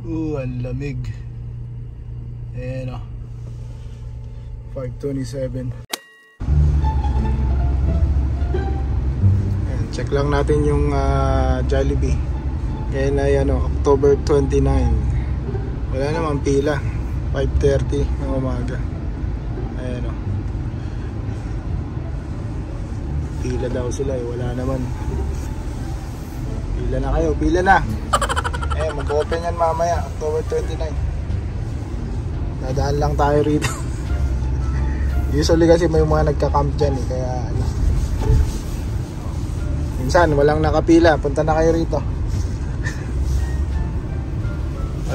Ang lamig. Ayan o. 5:27. Ayan, check lang natin yung Jollibee. Ngayon ay October 29. Wala naman pila. 5:30 ng umaga. Ayan o. Pila daw sila eh. Wala naman. Pila na kayo. Pila na. Eh, mag-open yan mamaya, October 29. Dadaan lang tayo rito. Usually kasi may mga nagka-camp dyan eh, kaya minsan walang nakapila, punta na kayo rito.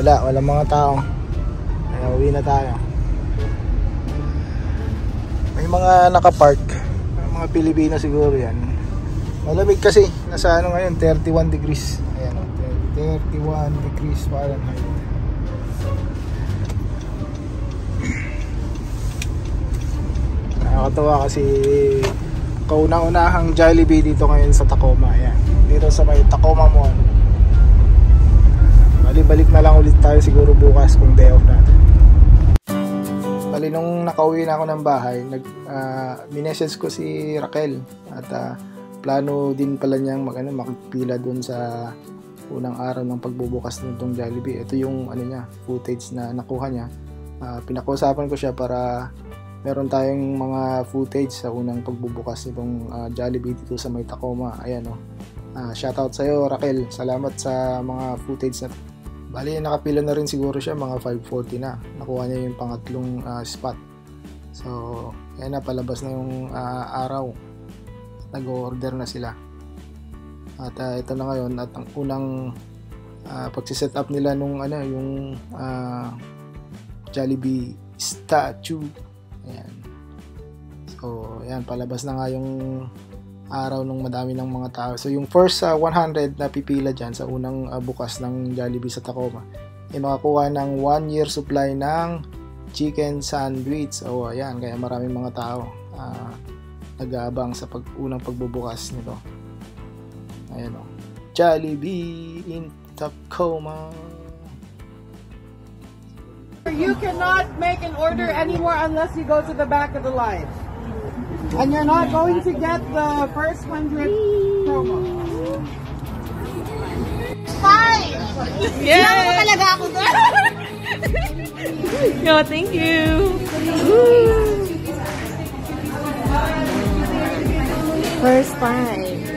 Walang mga tao. Kaya uwi na tayo. May mga nakapark, mga Pilipino siguro yan. Malamig kasi, nasa ngayon, 31 degrees. 31 degrees Fahrenheit. Nakakatawa kasi kauna-unahang Jollibee dito ngayon sa Tacoma. Ayan. Dito sa may Tacoma Mall. Balik na lang ulit tayo siguro bukas kung day off natin. Bali nung nakauwi na ako ng bahay, minessage ko si Raquel at plano din pala niyang makipila dun sa unang araw ng pagbubukas nitong Jollibee. Ito yung footage na nakuha niya. Pinakausapan ko siya para meron tayong mga footage sa unang pagbubukas nitong Jollibee dito sa may Tacoma. Ayan o. Shoutout sa iyo, Raquel. Salamat sa mga footage na. Bali, nakapila na rin siguro siya, mga 5:40 na. Nakuha niya yung pangatlong spot. So, ayan na, palabas na yung araw. Nag-order na sila. At ito na ngayon at ang unang pagsiset up nila nung yung Jollibee statue. Ayan. So, ayan, palabas na nga yung araw nung madami ng mga tao. So, yung first 100 na pipila dyan sa unang bukas ng Jollibee sa Tacoma, ay makakuha ng 1 year supply ng chicken sandwich. O, ayan, kaya maraming mga tao nag-aabang sa unang pagbubukas nito. Ayan o. Jollibee in Tacoma. You cannot make an order anymore unless you go to the back of the line. And you're not going to get the first 100 promo. Fine! Yeah! Siyama talaga ako doon. Yo, thank you. First five.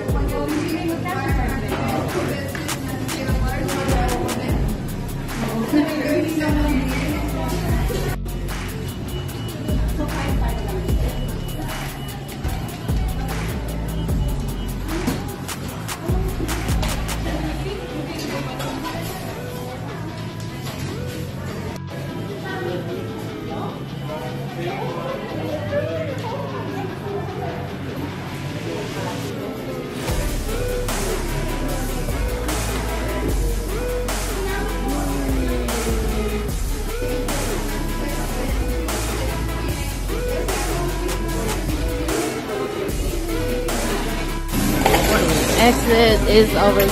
Exit is over.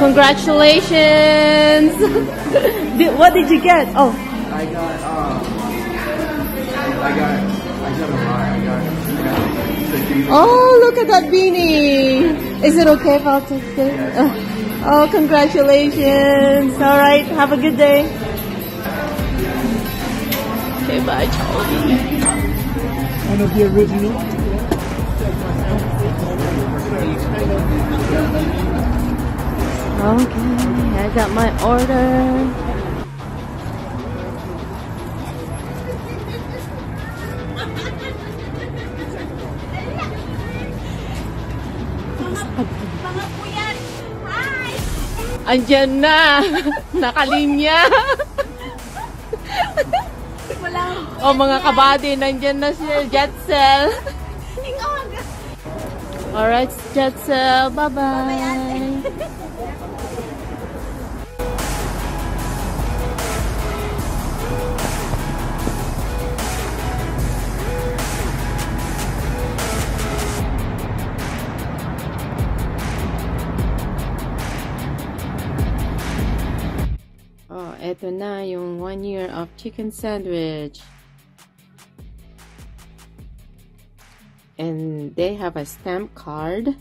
Congratulations! What did you get? Oh, I got oh, look at that beanie. Is it okay if I'll take it? Oh, congratulations. All right, have a good day. Okay, bye, Charlie. one of the original. Okay, I got my order. Andyan na! Nakalinya! O mga kabady, nandyan na si Jetzel. Alright, Jetzel, bye-bye! Oh, eto na yung 1 year of chicken sandwich. And they have a stamp card.